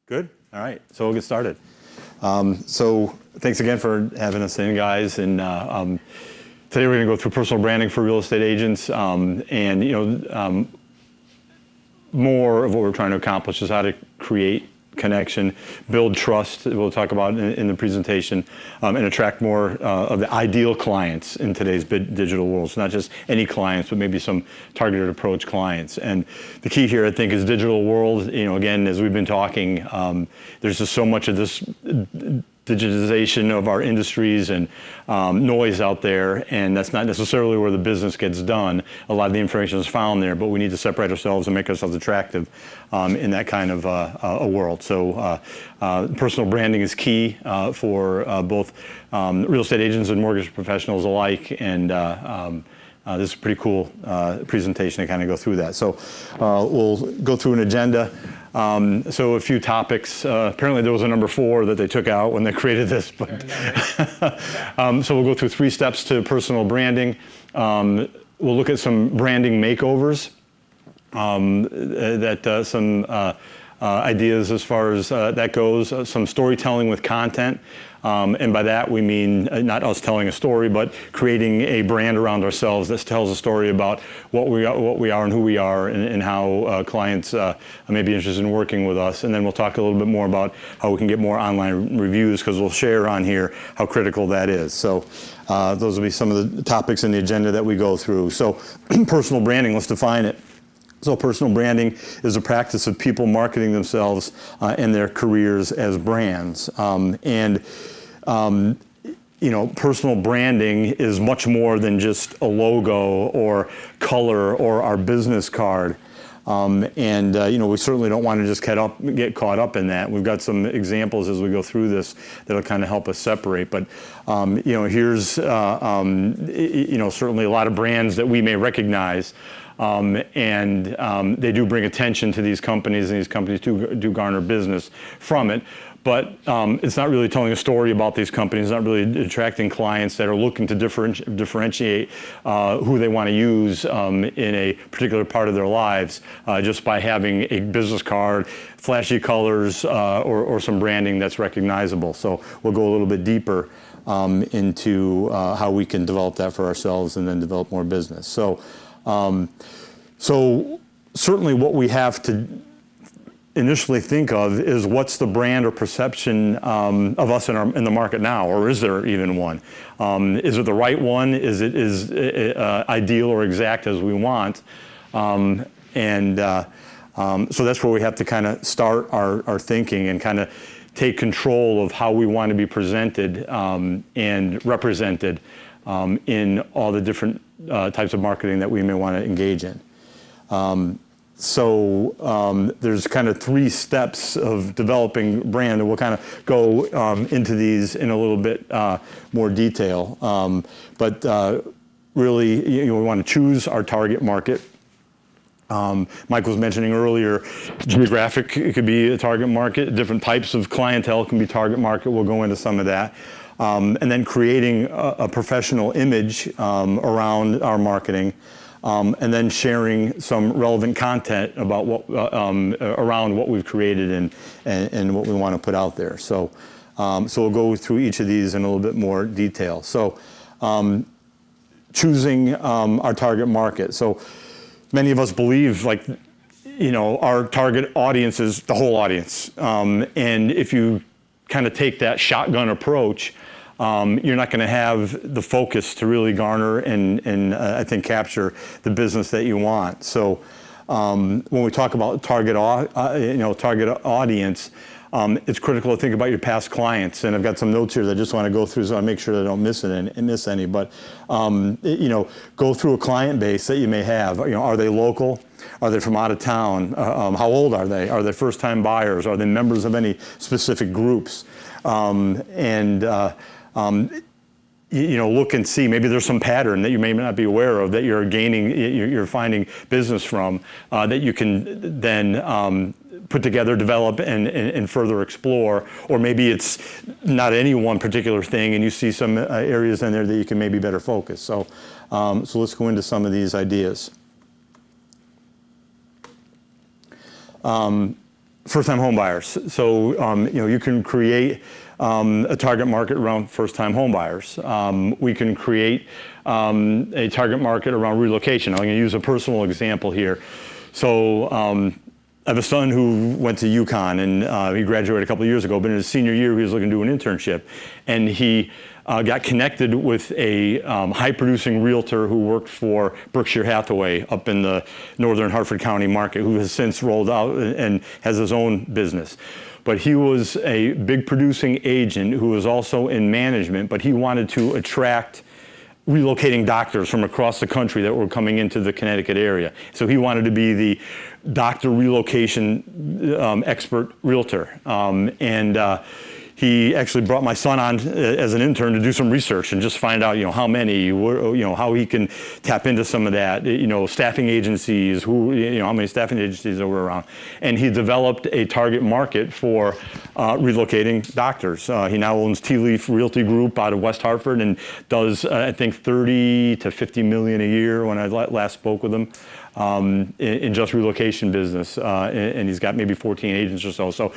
Good. All right. So we'll get started. So thanks again for having us in, guys. And today we're going to go through personal branding for real estate agents. More of what we're trying to accomplish is how to create connection, build trust, we'll talk about in the presentation, and attract more of the ideal clients in today's digital world. So not just any clients, but maybe some targeted approach clients. And the key here, I think, is digital world. Again, as we've been talking, there's just so much of this digitization of our industries and noise out there, and that's not necessarily where the business gets done. A lot of the information is found there, but we need to separate ourselves and make ourselves attractive in that kind of a world. So personal branding is key for both real estate agents and mortgage professionals alike, and this is a pretty cool presentation to kind of go through that. So we'll go through an agenda. So a few topics. Apparently there was a number 4 that they took out when they created this. But so we'll go through 3 steps to personal branding. We'll look at some branding makeovers, some ideas as far as that goes, some storytelling with content. And by that we mean not us telling a story, but creating a brand around ourselves that tells a story about what we are and who we are, and how clients may be interested in working with us. And then we'll talk a little bit more about how we can get more online reviews, because we'll share on here how critical that is. So those will be some of the topics in the agenda that we go through. So personal branding, let's define it. So personal branding is a practice of people marketing themselves and their careers as brands. Personal branding is much more than just a logo or color or our business card. We certainly don't want to just get caught up in that. We've got some examples as we go through this that'll kind of help us separate. But here's certainly a lot of brands that we may recognize. They do bring attention to these companies, and these companies do garner business from it. But it's not really telling a story about these companies. It's not really attracting clients that are looking to differentiate who they want to use in a particular part of their lives, just by having a business card, flashy colors, or some branding that's recognizable. So we'll go a little bit deeper into how we can develop that for ourselves and then develop more business. So certainly what we have to initially think of is, what's the brand or perception of us in the market now, or is there even one? Is it the right one? Is it ideal or exact as we want? So that's where we have to kind of start our thinking and kind of take control of how we want to be presented and represented in all the different types of marketing that we may want to engage in. There's kind of 3 steps of developing brand, and we'll kind of go into these in a little bit more detail. Really, we want to choose our target market. Mike was mentioning earlier, geographic, it could be a target market. Different types of clientele can be target market. We'll go into some of that. And then creating a professional image around our marketing, and then sharing some relevant content about around what we've created and what we want to put out there. So we'll go through each of these in a little bit more detail. So choosing our target market. So many of us believe, our target audience is the whole audience. And if you kind of take that shotgun approach, you're not going to have the focus to really garner and I think capture the business that you want. So when we talk about target audience, it's critical to think about your past clients. And I've got some notes here that I just want to go through, so I make sure that I don't miss any. But go through a client base that you may have. Are they local? Are they from out of town? How old are they? Are they first-time buyers? Are they members of any specific groups? Look and see. Maybe there's some pattern that you may not be aware of that you're finding business from, that you can then put together, develop, and further explore. Or maybe it's not any one particular thing, and you see some areas in there that you can maybe better focus. So let's go into some of these ideas. first-time home buyers. So you can create a target market around first-time home buyers. We can create a target market around relocation. I'm going to use a personal example here. So I have a son who went to UConn, and he graduated a couple of years ago, but in his senior year, he was looking to do an internship. And he got connected with a high-producing realtor who worked for Berkshire Hathaway up in the northern Hartford County market, who has since rolled out and has his own business. But he was a big producing agent who was also in management, but he wanted to attract relocating doctors from across the country that were coming into the Connecticut area. So he wanted to be the doctor relocation expert realtor. He actually brought my son on as an intern to do some research and just find out, how many, how he can tap into some of that, staffing agencies, how many staffing agencies there were around. And he developed a target market for relocating doctors. He now owns Tea Leaf Realty Group out of West Hartford and does, I think, 30 to 50 million a year when I last spoke with him. In just relocation business, and he's got maybe 14 agents or so. So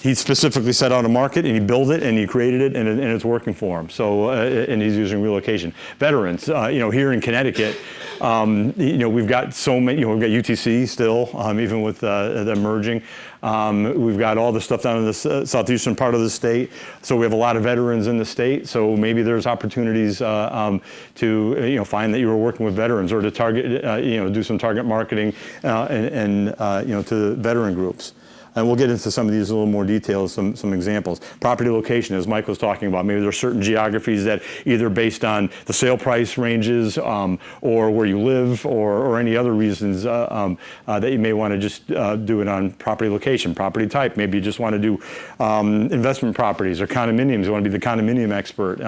he specifically set out a market, and he built it, and he created it, and it's working for him. So, and he's using relocation. Veterans, here in Connecticut, we've got so many, we've got UTC still, even with them merging. We've got all the stuff down in the southeastern part of the state. So we have a lot of veterans in the state. So maybe there's opportunities to find that you were working with veterans, or to target, do some target marketing to veteran groups. And we'll get into some of these in a little more detail, some examples. Property location, as Mike was talking about, maybe there are certain geographies that either based on the sale price ranges or where you live or any other reasons that you may want to just do it on property location. Property type, maybe you just want to do investment properties or condominiums. You want to be the condominium expert.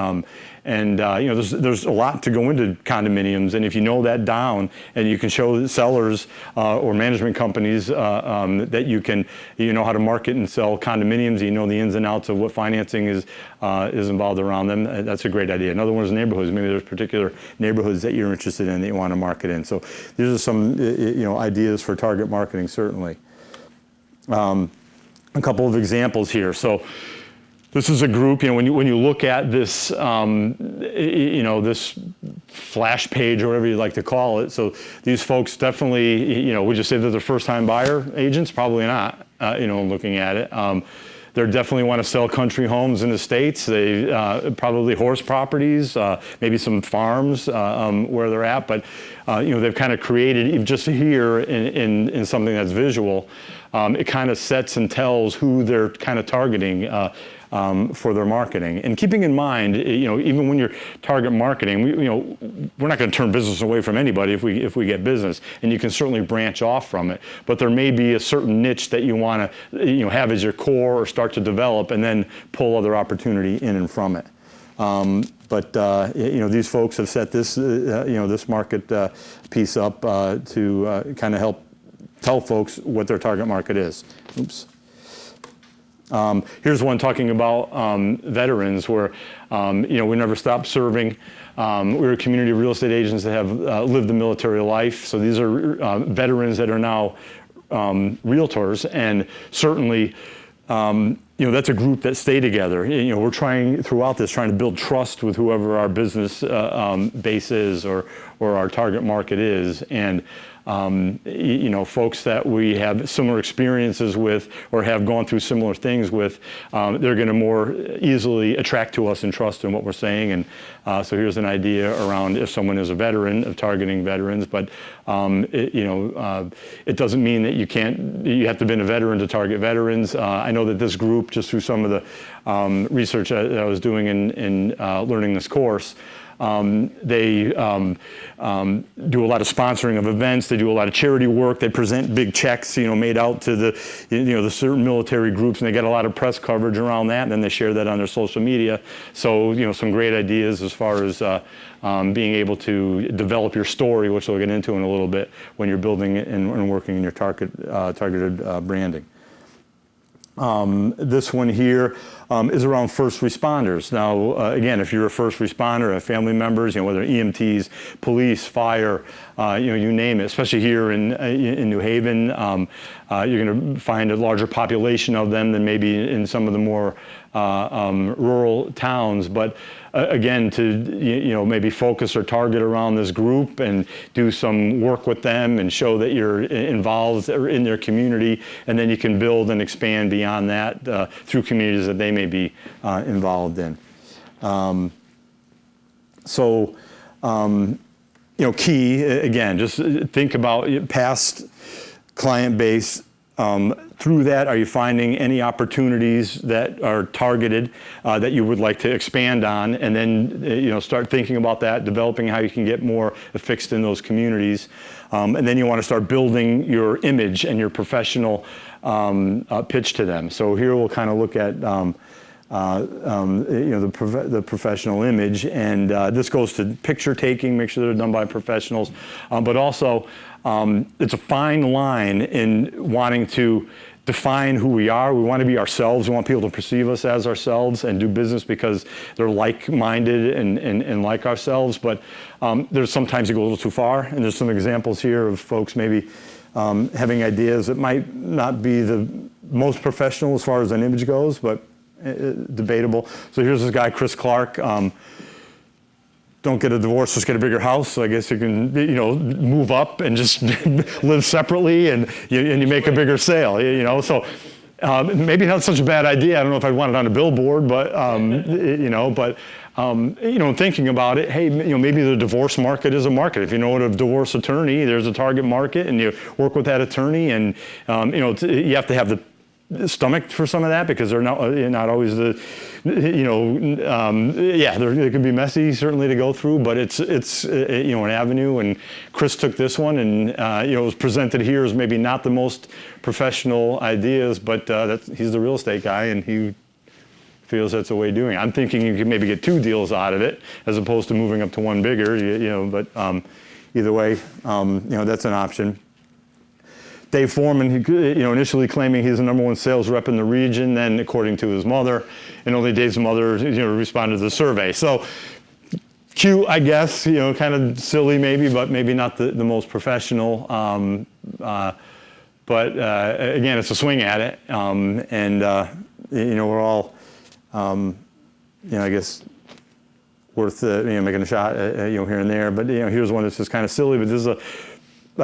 There's a lot to go into condominiums, and if you know that down and you can show sellers or management companies that you know how to market and sell condominiums, you know the ins and outs of what financing is involved around them, that's a great idea. Another one is neighborhoods. Maybe there's particular neighborhoods that you're interested in that you want to market in. So these are some ideas for target marketing, certainly. A couple of examples here. So this is a group, when you look at this, this flash page or whatever you like to call it. So these folks definitely, would you say they're the first-time buyer agents? Probably not, looking at it. They definitely want to sell country homes in the States. They probably horse properties, maybe some farms where they're at. But, they've kind of created, just here in something that's visual, it kind of sets and tells who they're kind of targeting for their marketing. And keeping in mind, even when you're target marketing, we're not going to turn business away from anybody if we get business, and you can certainly branch off from it. But there may be a certain niche that you want to have as your core or start to develop, and then pull other opportunity in and from it. These folks have set this this market piece up to kind of help tell folks what their target market is. Oops. Here's one talking about veterans, where we never stopped serving. We're a community of real estate agents that have lived the military life. So these are veterans that are now realtors, and certainly that's a group that stay together. We're trying to build trust with whoever our business base is or our target market is, and folks that we have similar experiences with or have gone through similar things with, they're going to more easily attract to us and trust in what we're saying. And so here's an idea around if someone is a veteran, of targeting veterans, but it doesn't mean that you have to have been a veteran to target veterans. I know that this group, just through some of the research that I was doing in learning this course, they do a lot of sponsoring of events. They do a lot of charity work. They present big checks, made out to the certain military groups, and they get a lot of press coverage around that. And then they share that on their social media. So, some great ideas as far as being able to develop your story, which we'll get into in a little bit when you're building and working in your targeted branding. This one here is around first responders. Now, again, if you're a first responder, have family members, whether EMTs, police, fire, you name it. Especially here in New Haven, you're going to find a larger population of them than maybe in some of the more rural towns. But again, to maybe focus or target around this group and do some work with them and show that you're involved in their community, and then you can build and expand beyond that through communities that they may be involved in. Key again, just think about past client base. Through that, are you finding any opportunities that are targeted that you would like to expand on, and then start thinking about that, developing how you can get more affixed in those communities, and then you want to start building your image and your professional pitch to them. So here we'll kind of look at the professional image, and this goes to picture taking, make sure they're done by professionals, but also it's a fine line in wanting to define who we are. We want to be ourselves. We want people to perceive us as ourselves and do business because they're like-minded and like ourselves. But there's sometimes you go a little too far, and there's some examples here of folks maybe having ideas that might not be the most professional as far as an image goes, but debatable. So here's this guy, Chris Clark. Don't get a divorce, just get a bigger house. So I guess you can, move up and just live separately, and you make a bigger sale. So maybe not such a bad idea. I don't know if I'd want it on a billboard, but thinking about it, hey, maybe the divorce market is a market. If you know what a divorce attorney, there's a target market, and you work with that attorney, and you have to have the stomach for some of that because they're not always the, they can be messy certainly to go through, but it's an avenue. And Chris took this one, and it was presented here as maybe not the most professional ideas, but he's the real estate guy, and he feels that's a way of doing it. I'm thinking you could maybe get 2 deals out of it as opposed to moving up to one bigger, but either way, that's an option. Dave Foreman, initially claiming he's the #1 sales rep in the region, then according to his mother, and only Dave's mother, responded to the survey. So cute, I guess, kind of silly maybe, but maybe not the most professional. But again, it's a swing at it, and we're all, I guess, worth making a shot, here and there. But here's one that's just kind of silly, but this is a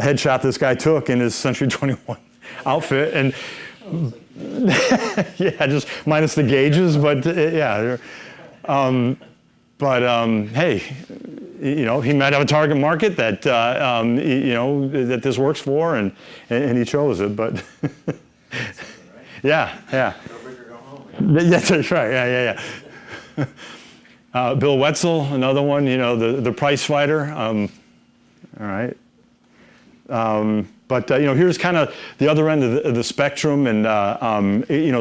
headshot this guy took in his Century 21 outfit, and yeah, just minus the gauges, but yeah. Hey, he might have a target market that that this works for, and he chose it. But yeah. That's right. Yeah. Bill Wetzel, another one. The price fighter. All right. But here's kind of the other end of the spectrum, and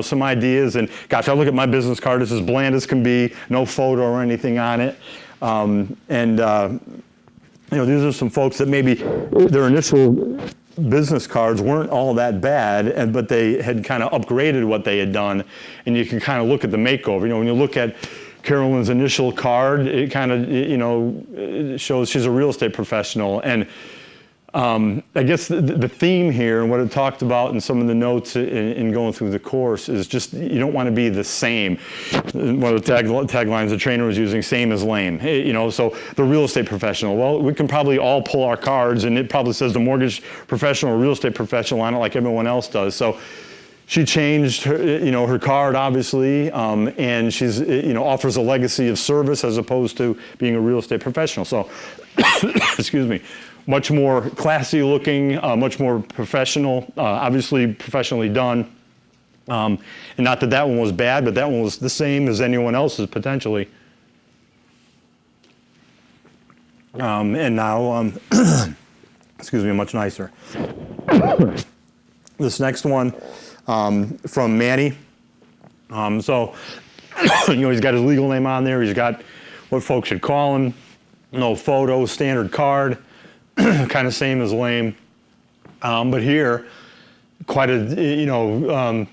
some ideas. And gosh, I look at my business card. It's as bland as can be, no photo or anything on it. These are some folks that maybe their initial business cards weren't all that bad, but they had kind of upgraded what they had done. And you can kind of look at the makeover. When you look at Carolyn's initial card, it kind of it shows she's a real estate professional. And I guess the theme here, and what it talked about in some of the notes in going through the course, is just you don't want to be the same. One of the taglines the trainer was using, same as lame. So the real estate professional, well, we can probably all pull our cards, and it probably says the mortgage professional or real estate professional on it like everyone else does. So she changed her, her card, obviously, and she's, offers a legacy of service as opposed to being a real estate professional. So, excuse me. Much more classy looking, much more professional, obviously professionally done. And not that one was bad, but that one was the same as anyone else's potentially. And now, excuse me, much nicer. This next one from Manny. So, he's got his legal name on there. He's got what folks should call him. No photo, standard card. Kind of same as lame, but here, quite a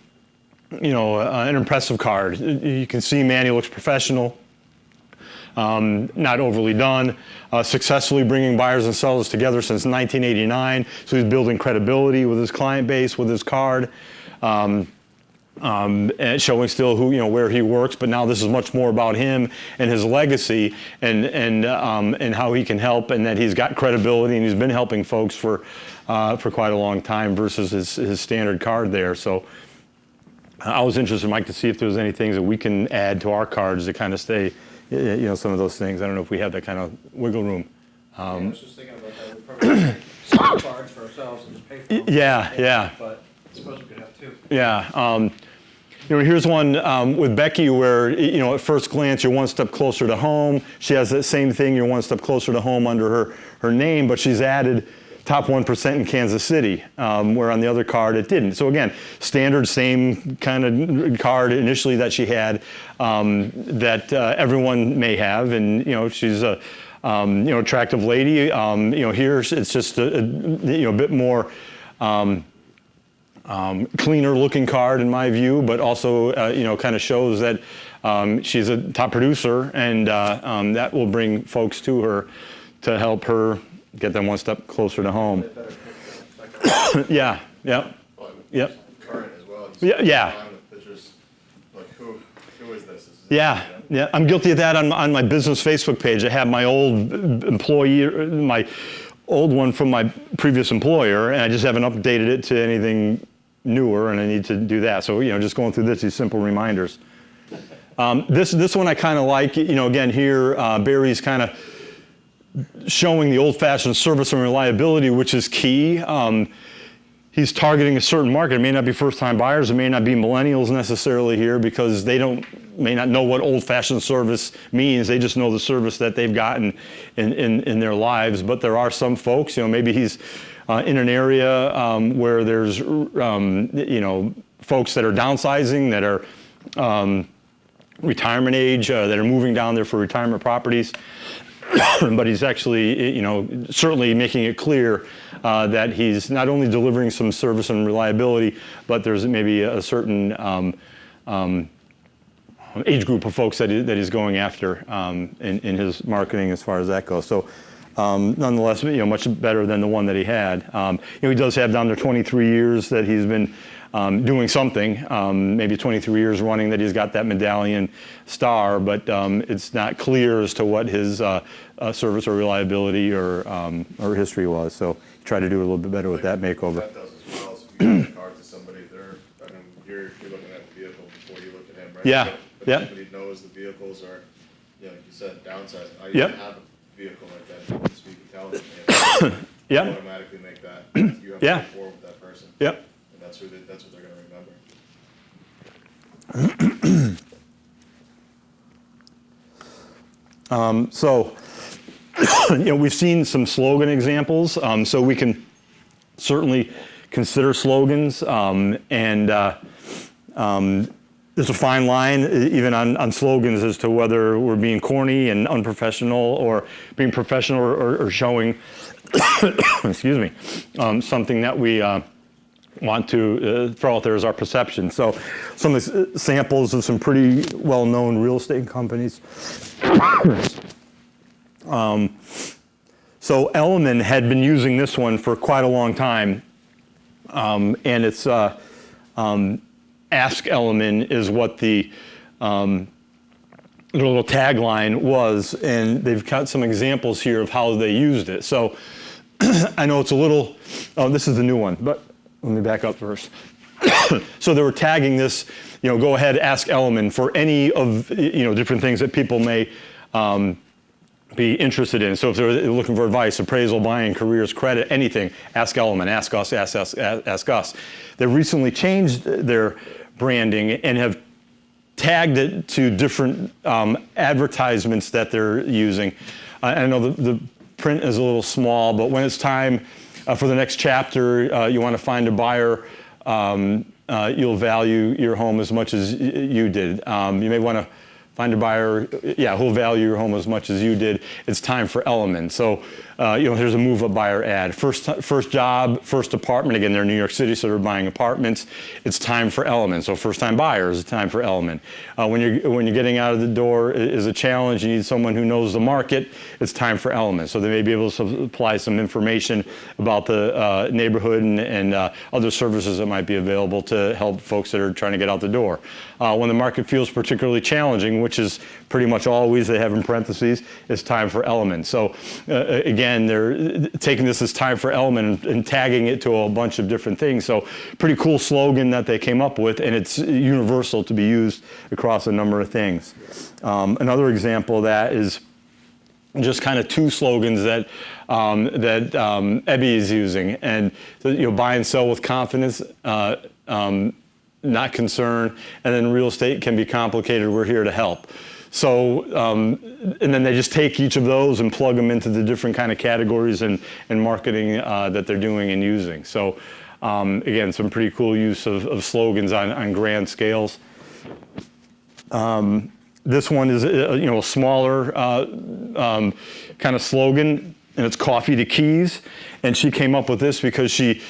an impressive card. You can see, man, he looks professional. Not overly done, successfully bringing buyers and sellers together since 1989. So he's building credibility with his client base, with his card, and showing still where he works. But now this is much more about him and his legacy and how he can help, and that he's got credibility and he's been helping folks for quite a long time versus his standard card there. So I was interested, Mike, to see if there was any things that we can add to our cards to kind of stay. Some of those things. I don't know if we have that kind of wiggle room. I was just thinking about that. We probably sell cards for ourselves and just pay for them. Yeah. But I suppose we could have two. Yeah. Here's one with Becky where, at first glance, you're one step closer to home. She has that same thing. You're one step closer to home under her name, but she's added top 1% in Kansas City, where on the other card it didn't. So again, standard, same kind of card initially that she had that everyone may have, and she's a attractive lady. Here it's just a bit more cleaner looking card in my view, but also kind of shows that she's a top producer, and that will bring folks to her to help her get them one step closer to home. Yeah. Current as well. Yeah. Pictures, like who is this? Yeah. I'm guilty of that on my business Facebook page. I have my old employee, my old one from my previous employer, and I just haven't updated it to anything newer, and I need to do that. So just going through these simple reminders. This one I kind of like. Again here, Barry's kind of showing the old-fashioned service and reliability, which is key. He's targeting a certain market. It may not be first-time buyers. It may not be millennials necessarily here because they may not know what old-fashioned service means. They just know the service that they've gotten in their lives. But there are some folks, maybe he's in an area where there's, folks that are downsizing, that are retirement age, that are moving down there for retirement properties. But he's actually, certainly making it clear that he's not only delivering some service and reliability, but there's maybe a certain age group of folks that he's going after in his marketing as far as that goes. So nonetheless, much better than the one that he had. He does have down to 23 years that he's been doing something, maybe 23 years running that he's got that medallion star, but it's not clear as to what his service or reliability or history was. So try to do a little bit better with that makeover. That does as well. So if you give a card to somebody, you're looking at the vehicle before you look at him, right? Yeah. But somebody knows the vehicles are, like you said, downsizing. I Yep. have a vehicle like that. You can speak intelligently. Yep. You automatically make that. You have Yeah. rapport with that person. Yep. And that's what they're going to remember. So, we've seen some slogan examples, so we can certainly consider slogans, there's a fine line even on slogans as to whether we're being corny and unprofessional or being professional or showing, excuse me, something that we want to throw out there as our perception. So some samples of some pretty well-known real estate companies. So Elliman had been using this one for quite a long time, and it's Ask Elliman is what the little tagline was, and they've got some examples here of how they used it. So I know it's a little, this is the new one, but let me back up first. So they were tagging this, go ahead, ask Elliman for any of, different things that people may be interested in. So if they're looking for advice, appraisal, buying, careers, credit, anything, ask Elliman, ask us, ask us. They've recently changed their branding and have tagged it to different advertisements that they're using. I know the print is a little small, but when it's time for the next chapter, you want to find a buyer, you'll value your home as much as you did. You may want to find a buyer, who'll value your home as much as you did. It's time for Element. So, here's a move-up buyer ad. First job, first apartment. Again, they're in New York City, so they're buying apartments. It's time for Element. So, first-time buyers, it's time for Element. When you're getting out of the door is a challenge. You need someone who knows the market. It's time for Element. So they may be able to supply some information about the neighborhood and other services that might be available to help folks that are trying to get out the door. When the market feels particularly challenging, which is pretty much always, they have in parentheses, it's time for Element. So again, they're taking this as time for Element and tagging it to a bunch of different things. So pretty cool slogan that they came up with, and it's universal to be used across a number of things. Another example of that is just kind of two slogans that Ebby is using, and buy and sell with confidence, not concern, and then real estate can be complicated. We're here to help. So, and then they just take each of those and plug them into the different kind of categories and marketing that they're doing and using. So, again, some pretty cool use of slogans on grand scales. This one is a smaller kind of slogan, and it's coffee to keys. And she came up with this because she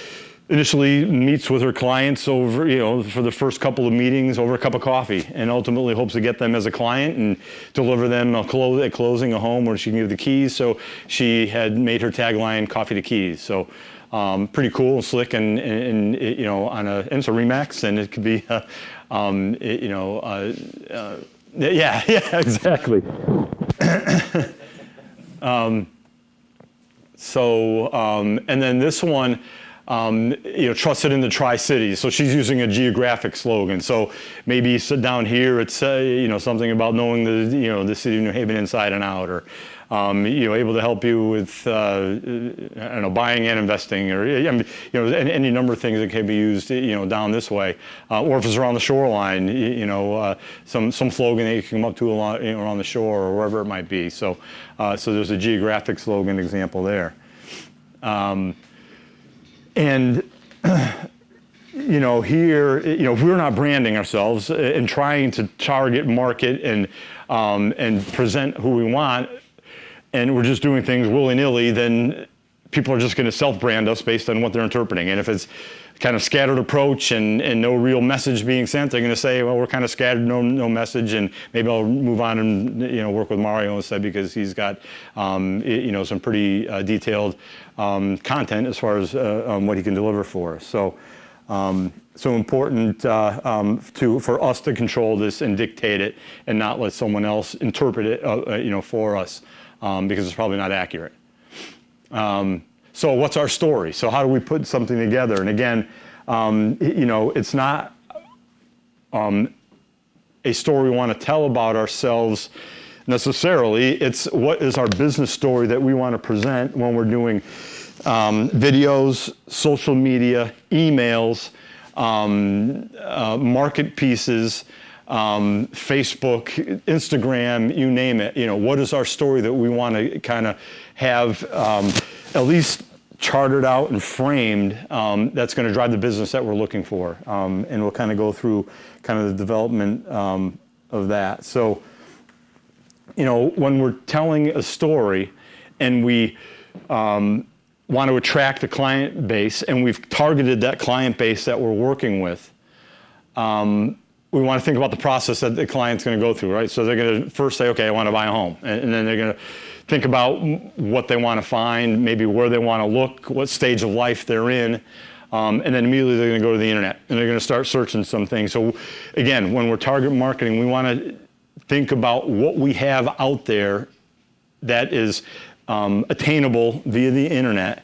initially meets with her clients over, for the first couple of meetings over a cup of coffee, and ultimately hopes to get them as a client and deliver them at closing a home where she can give the keys. So she had made her tagline "Coffee to Keys." So pretty cool and slick, and it's a Remax, and it could be, yeah, exactly. And then this one. Trusted in the Tri-Cities. So she's using a geographic slogan. So maybe down here it's something about knowing the city of New Haven inside and out, or able to help you with buying and investing, or any number of things that can be used down this way, or if it's around the shoreline, some slogan that you can come up to around the shore or wherever it might be. So there's a geographic slogan example there. And, here, if we're not branding ourselves and trying to target, market, and present who we want, and we're just doing things willy-nilly, then people are just going to self-brand us based on what they're interpreting. And if it's kind of scattered approach and no real message being sent, they're going to say, well, we're kind of scattered, no message, and maybe I'll move on and work with Mario instead, because he's got some pretty detailed content as far as what he can deliver for us. So important for us to control this and dictate it, and not let someone else interpret it for us, because it's probably not accurate. So what's our story? So how do we put something together? And again, it's not a story we want to tell about ourselves necessarily. It's what is our business story that we want to present when we're doing videos, social media, emails, market pieces, Facebook, Instagram, you name it. What is our story that we want to kind of have at least chartered out and framed, that's going to drive the business that we're looking for. And we'll kind of go through kind of the development of that. So, when we're telling a story and we want to attract a client base, and we've targeted that client base that we're working with, we want to think about the process that the client's going to go through, right? So they're going to first say, okay, I want to buy a home. And then they're going to think about what they want to find, maybe where they want to look, what stage of life they're in. And then immediately they're going to go to the internet, and they're going to start searching some things. So again, when we're target marketing, we want to think about what we have out there that is attainable via the internet,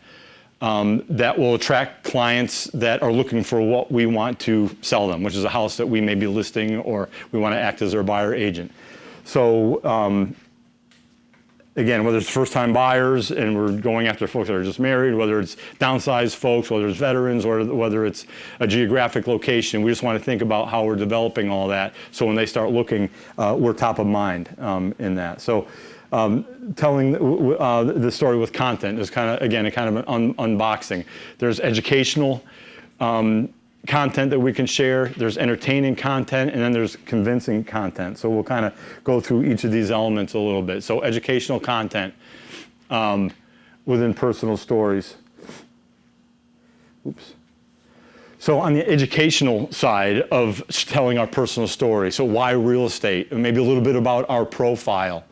that will attract clients that are looking for what we want to sell them, which is a house that we may be listing, or we want to act as their buyer agent. So again, whether it's first-time buyers and we're going after folks that are just married, whether it's downsized folks, whether it's veterans, or whether it's a geographic location, we just want to think about how we're developing all that, so when they start looking, we're top of mind in that. So telling the story with content is kind of, again, a kind of an unboxing. There's educational content that we can share, there's entertaining content, and then there's convincing content. So we'll kind of go through each of these elements a little bit. So educational content within personal stories. Oops. So on the educational side of telling our personal story, so why real estate? And maybe a little bit about our profile.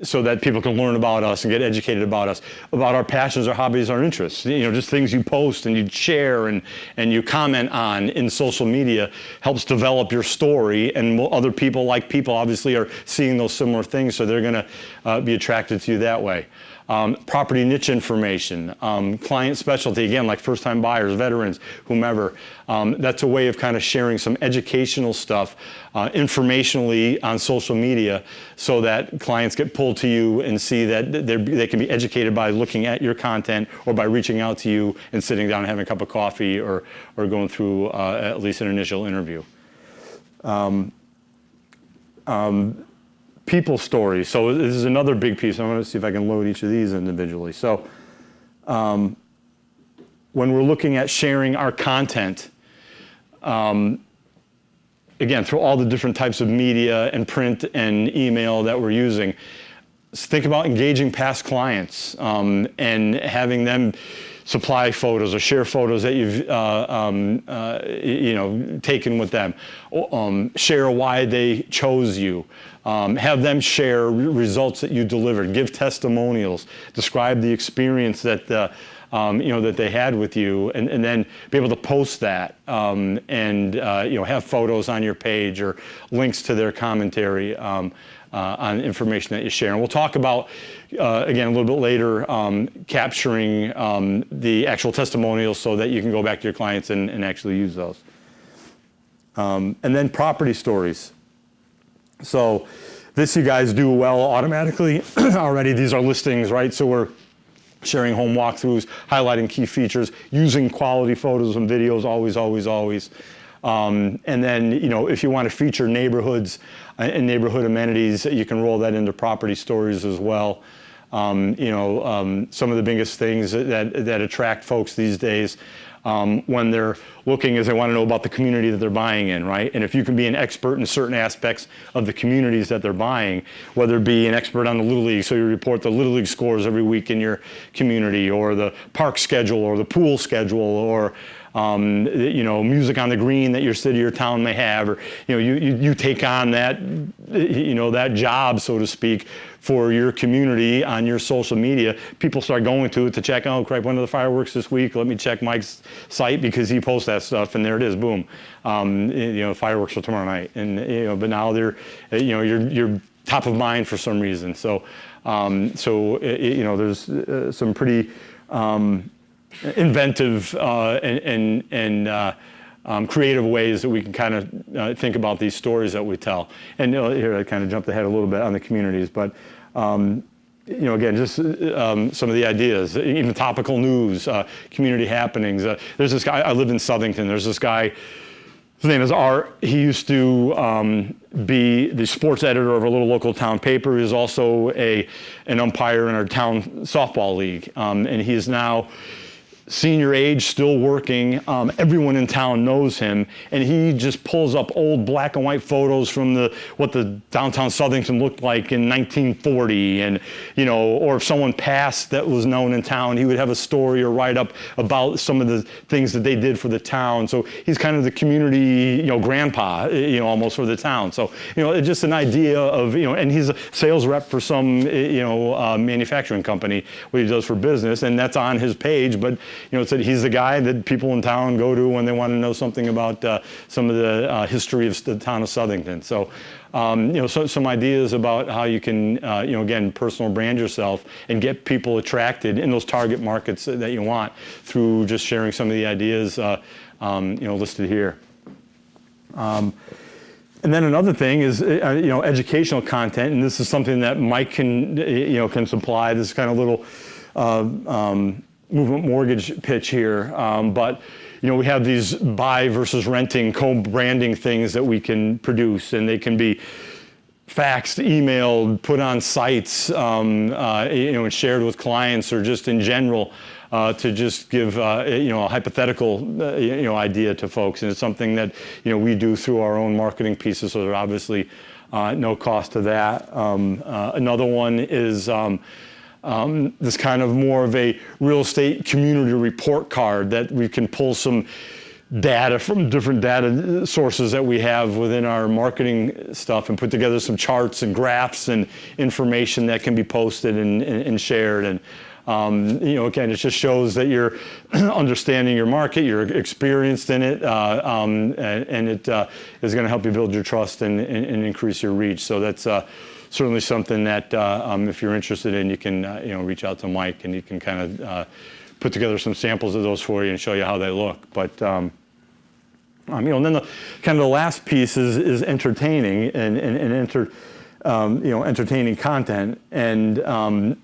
So that people can learn about us and get educated about us, about our passions, our hobbies, our interests. You know, just things you post and you share and you comment on in social media helps develop your story, and other people obviously are seeing those similar things, so they're going to be attracted to you that way. Property niche information, client specialty, again, like first-time buyers, veterans, whomever. That's a way of kind of sharing some educational stuff informationally on social media, so that clients get pulled to you and see that they can be educated by looking at your content or by reaching out to you and sitting down and having a cup of coffee or going through at least an initial interview. People stories. So this is another big piece. I'm going to see if I can load each of these individually. So when we're looking at sharing our content, again, through all the different types of media and print and email that we're using, think about engaging past clients and having them supply photos or share photos that you've taken with them. Share why they chose you. Have them share results that you delivered. Give testimonials. Describe the experience that that they had with you, and then be able to post that and have photos on your page or links to their commentary on information that you share. And we'll talk about again a little bit later capturing the actual testimonials so that you can go back to your clients and actually use those. And then property stories. So this you guys do well automatically already. These are listings, right? So we're sharing home walkthroughs, highlighting key features, using quality photos and videos, always, always, always. And then, if you want to feature neighborhoods and neighborhood amenities, you can roll that into property stories as well. Some of the biggest things that attract folks these days when they're looking is they want to know about the community that they're buying in, right? And if you can be an expert in certain aspects of the communities that they're buying, whether it be an expert on the Little League, so you report the Little League scores every week in your community, or the park schedule, or the pool schedule, or music on the green that your city or town may have, or you take on that that job, so to speak, for your community on your social media. People start going to it to check, oh crap, when are the fireworks this week? Let me check Mike's site because he posts that stuff, and there it is, boom. Fireworks are tomorrow night, and but now they're you're top of mind for some reason. So there's some pretty inventive and creative ways that we can kind of think about these stories that we tell. And here I kind of jumped ahead a little bit on the communities, but again, just some of the ideas, even topical news, community happenings. There's this guy, I live in Southington, there's this guy, his name is Art. He used to be the sports editor of a little local town paper. He was also an umpire in our town softball league, and he is now senior age, still working. Everyone in town knows him, and he just pulls up old black and white photos from what the downtown Southington looked like in 1940, and or if someone passed that was known in town, he would have a story or write up about some of the things that they did for the town. So he's kind of the community, grandpa, almost for the town. So it's just an idea of and he's a sales rep for some manufacturing company, what he does for business, and that's on his page, but he's the guy that people in town go to when they want to know something about some of the history of the town of Southington. So, some ideas about how you can, again, personal brand yourself and get people attracted in those target markets that you want through just sharing some of the ideas, listed here. And then another thing is, educational content, and this is something that Mike can supply. This kind of little movement mortgage pitch here, but we have these buy versus renting, co-branding things that we can produce, and they can be faxed, emailed, put on sites, and shared with clients, or just in general, to just give a hypothetical idea to folks. And it's something that we do through our own marketing pieces, so there's obviously no cost to that. Another one is this kind of more of a real estate community report card that we can pull some data from different data sources that we have within our marketing stuff and put together some charts and graphs and information that can be posted and shared. And again, it just shows that you're understanding your market, you're experienced in it, and it is going to help you build your trust and increase your reach. So that's certainly something that if you're interested in, you can reach out to Mike, and you can kind of put together some samples of those for you and show you how they look. But then the last piece is entertaining and entertaining content, and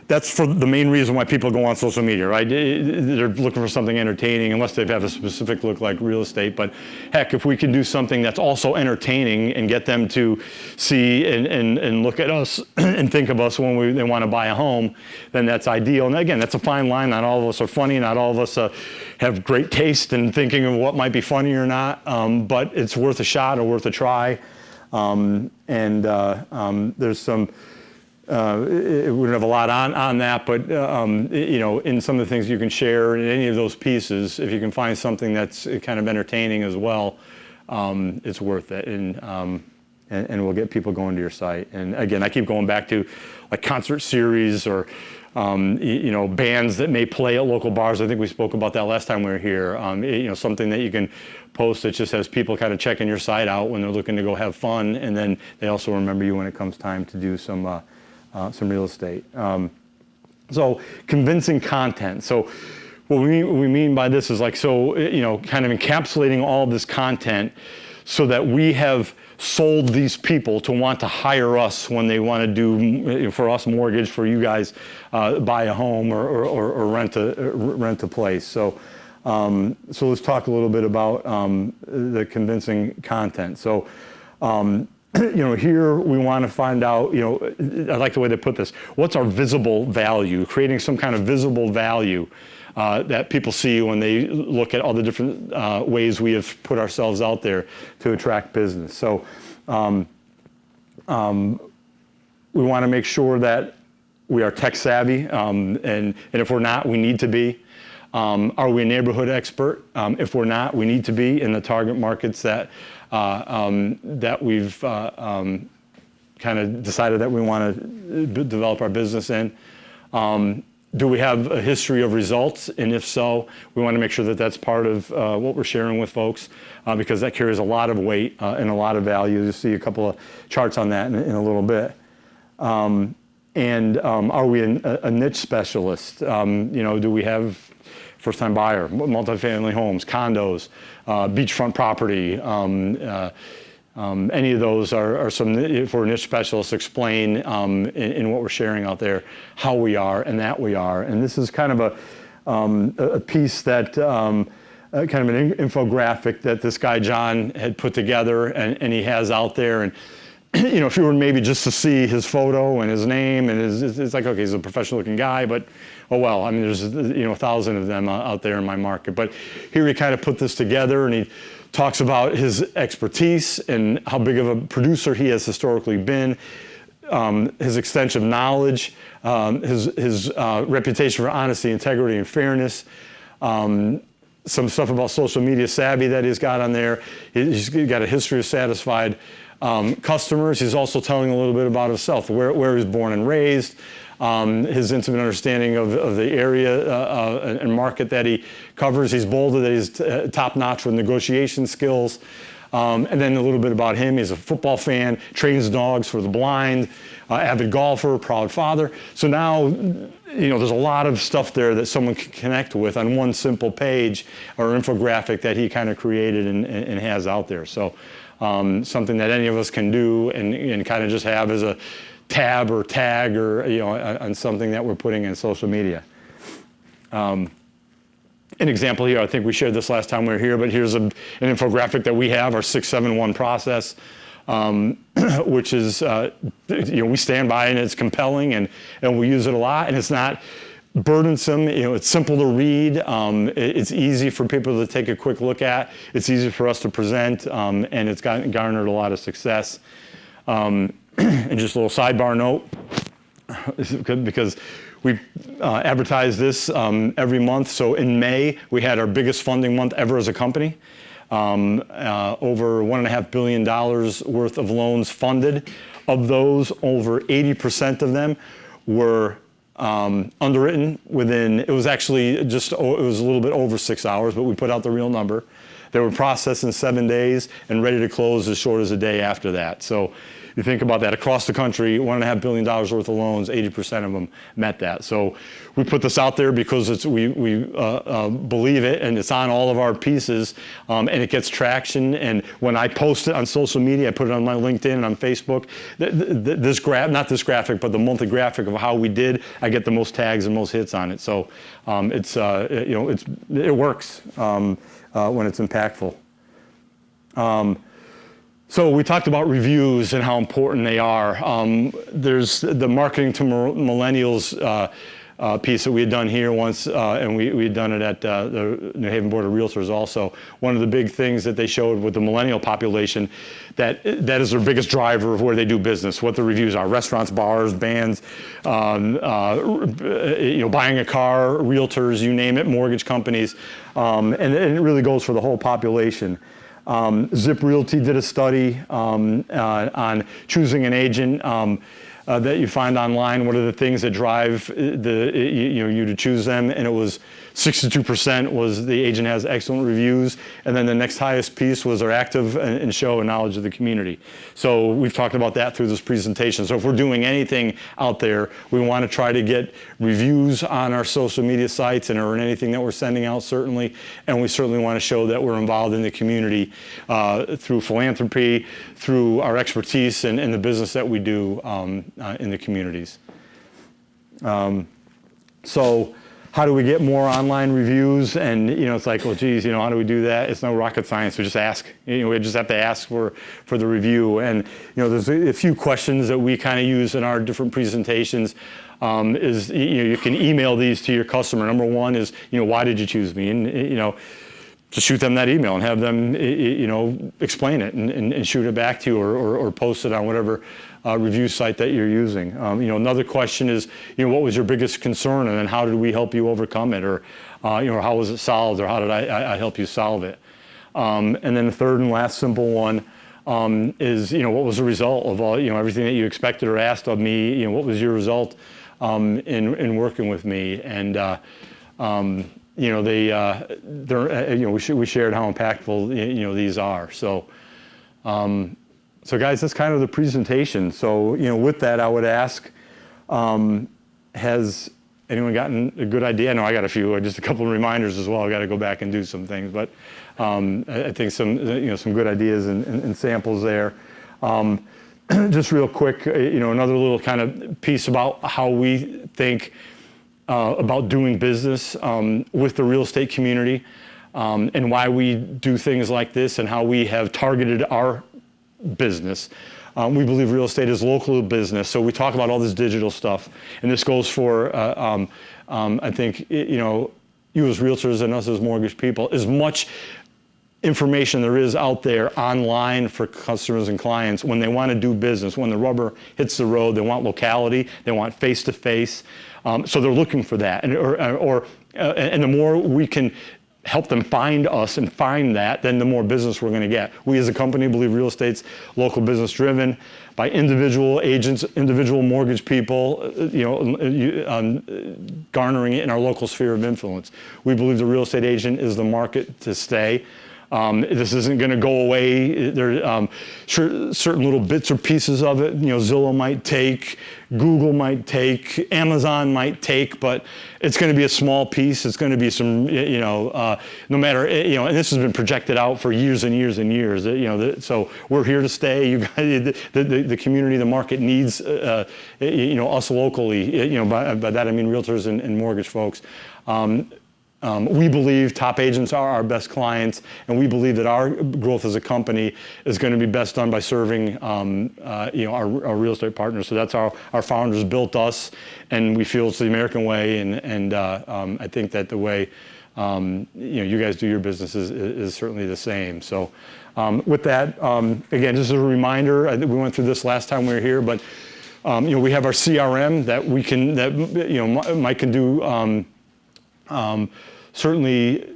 that's for the main reason why people go on social media, right? They're looking for something entertaining, unless they have a specific look like real estate. But heck, if we can do something that's also entertaining and get them to see and look at us and think of us when they want to buy a home, then that's ideal. And again, that's a fine line. Not all of us are funny. Not all of us have great taste in thinking of what might be funny or not. But it's worth a shot or worth a try. There's some. We don't have a lot on that, but in some of the things you can share in any of those pieces, if you can find something that's kind of entertaining as well, it's worth it, and we'll get people going to your site. And again, I keep going back to like concert series or bands that may play at local bars. I think we spoke about that last time we were here. Something that you can post that just has people kind of checking your site out when they're looking to go have fun, and then they also remember you when it comes time to do some real estate. So convincing content. So what we mean by this is kind of encapsulating all of this content so that we have sold these people to want to hire us when they want to do, for us, mortgage, for you guys, buy a home or rent a place. So let's talk a little bit about the convincing content. So here we want to find out, I like the way they put this, what's our visible value, creating some kind of visible value that people see when they look at all the different ways we have put ourselves out there to attract business. So we want to make sure that we are tech savvy, and if we're not, we need to be. Are we a neighborhood expert? If we're not, we need to be in the target markets that we've kind of decided that we want to develop our business in. Do we have a history of results? And if so, we want to make sure that that's part of what we're sharing with folks, because that carries a lot of weight and a lot of value. You'll see a couple of charts on that in a little bit. And are we a niche specialist? Do we have first-time buyer, multifamily homes, condos, beachfront property? Any of those are some, for niche specialists, explain in what we're sharing out there how we are and that we are. And this is kind of a piece that, kind of an infographic that this guy John had put together and he has out there. And if you were maybe just to see his photo and his name, and it's like, okay, he's a professional looking guy, but oh well, I mean, there's 1,000 of them out there in my market. But here he kind of put this together, and he talks about his expertise and how big of a producer he has historically been, his extensive knowledge, his reputation for honesty, integrity, and fairness. Some stuff about social media savvy that he's got on there. He's got a history of satisfied customers. He's also telling a little bit about himself, where he was born and raised, his intimate understanding of the area and market that he covers. He's bolded that he's top-notch with negotiation skills. And then a little bit about him. He's a football fan, trains dogs for the blind, avid golfer, proud father. So now, there's a lot of stuff there that someone can connect with on one simple page or infographic that he kind of created and has out there. So something that any of us can do and kind of just have as a tab or tag or on something that we're putting in social media. An example here, I think we shared this last time we were here, but here's an infographic that we have, our 671 process. which is, we stand by and it's compelling and we use it a lot, and it's not burdensome. It's simple to read. It's easy for people to take a quick look at. It's easy for us to present, and it's garnered a lot of success. And just a little sidebar note, because we advertise this every month. So in May, we had our biggest funding month ever as a company. Over $1.5 billion worth of loans funded. Of those, over 80% of them were underwritten within, it was actually just, it was a little bit over 6 hours, but we put out the real number. They were processed in 7 days and ready to close as short as a day after that. So you think about that, across the country, $1.5 billion worth of loans, 80% of them met that. So we put this out there because we believe it, and it's on all of our pieces, and it gets traction. And when I post it on social media, I put it on my LinkedIn and on Facebook, not this graphic, but the monthly graphic of how we did, I get the most tags and most hits on it. So it works when it's impactful. So we talked about reviews and how important they are. There's the marketing to millennials piece that we had done here once, and we had done it at the New Haven Board of Realtors also. One of the big things that they showed with the millennial population, that is their biggest driver of where they do business, what the reviews are: restaurants, bars, bands, buying a car, realtors, you name it, mortgage companies, and it really goes for the whole population. Zip Realty did a study on choosing an agent that you find online. What are the things that drive you to choose them? And it was 62% was the agent has excellent reviews, and then the next highest piece was they're active and show a knowledge of the community. So we've talked about that through this presentation. So if we're doing anything out there, we want to try to get reviews on our social media sites or in anything that we're sending out, certainly, and we certainly want to show that we're involved in the community through philanthropy, through our expertise and the business that we do in the communities. So how do we get more online reviews? And it's like, well, geez, how do we do that? It's no rocket science. We just ask. We just have to ask for the review. And there's a few questions that we kind of use in our different presentations. You can email these to your customer. Number one is, why did you choose me? And just shoot them that email and have them, explain it and shoot it back to you or post it on whatever review site that you're using. Another question is, what was your biggest concern, and then how did we help you overcome it, or how was it solved, or how did I help you solve it? And then the third and last simple one is, what was the result of all, everything that you expected or asked of me? What was your result in working with me? And we shared how impactful these are. So guys, that's kind of the presentation. So with that, I would ask, has anyone gotten a good idea? I know I got a few, just a couple of reminders as well. I got to go back and do some things, but I think some good ideas and samples there. Just real quick, another little kind of piece about how we think about doing business with the real estate community, and why we do things like this and how we have targeted our business. We believe real estate is local business, so we talk about all this digital stuff, and this goes for I think you as realtors and us as mortgage people, as much information there is out there online for customers and clients when they want to do business. When the rubber hits the road, they want locality, they want face-to-face, so they're looking for that, and the more we can help them find us and find that, then the more business we're going to get. We as a company believe real estate's local business driven by individual agents, individual mortgage people, garnering it in our local sphere of influence. We believe the real estate agent is the market to stay. This isn't going to go away. There are certain little bits or pieces of it, Zillow might take, Google might take, Amazon might take, but it's going to be a small piece. It's going to be some, no matter, and this has been projected out for years and years and years. So we're here to stay. You guys, the community, the market needs, us locally. By that I mean realtors and mortgage folks. We believe top agents are our best clients, and we believe that our growth as a company is going to be best done by serving our real estate partners. So that's how our founders built us, and we feel it's the American way, and I think that the way you guys do your business is certainly the same. So with that, again, just as a reminder, I think we went through this last time we were here, but we have our CRM that Mike can do. Certainly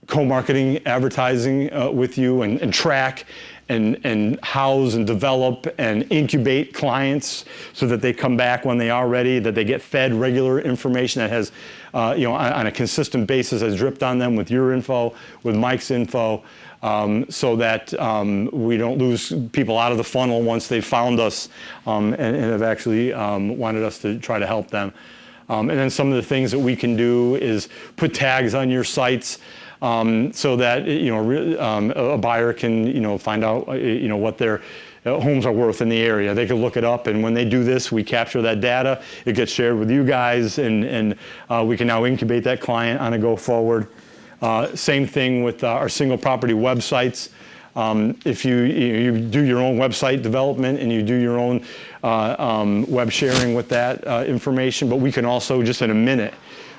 co-marketing, advertising with you, and track and house and develop and incubate clients so that they come back when they are ready, that they get fed regular information that has, on a consistent basis has dripped on them with your info, with Mike's info, so that we don't lose people out of the funnel once they've found us and have actually wanted us to try to help them. And then some of the things that we can do is put tags on your sites so that a buyer can find out what their homes are worth in the area. They can look it up, and when they do this, we capture that data. It gets shared with you guys, and we can now incubate that client on a go forward. Same thing with our single property websites. If you do your own website development and you do your own web sharing with that information, but we can also just in a minute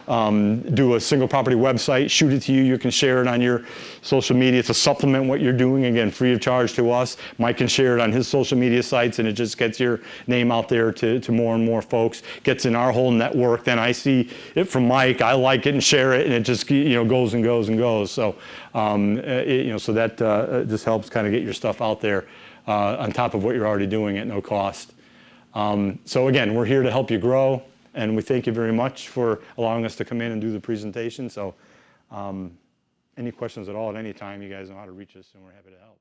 do a single property website, shoot it to you. You can share it on your social media to supplement what you're doing, again, free of charge to us. Mike can share it on his social media sites, and it just gets your name out there to more and more folks, gets in our whole network. Then I see it from Mike, I like it and share it, and it just goes and goes and goes. So so that just helps kind of get your stuff out there on top of what you're already doing at no cost. So again, we're here to help you grow, and we thank you very much for allowing us to come in and do the presentation. So any questions at all at any time, you guys know how to reach us, and we're happy to help.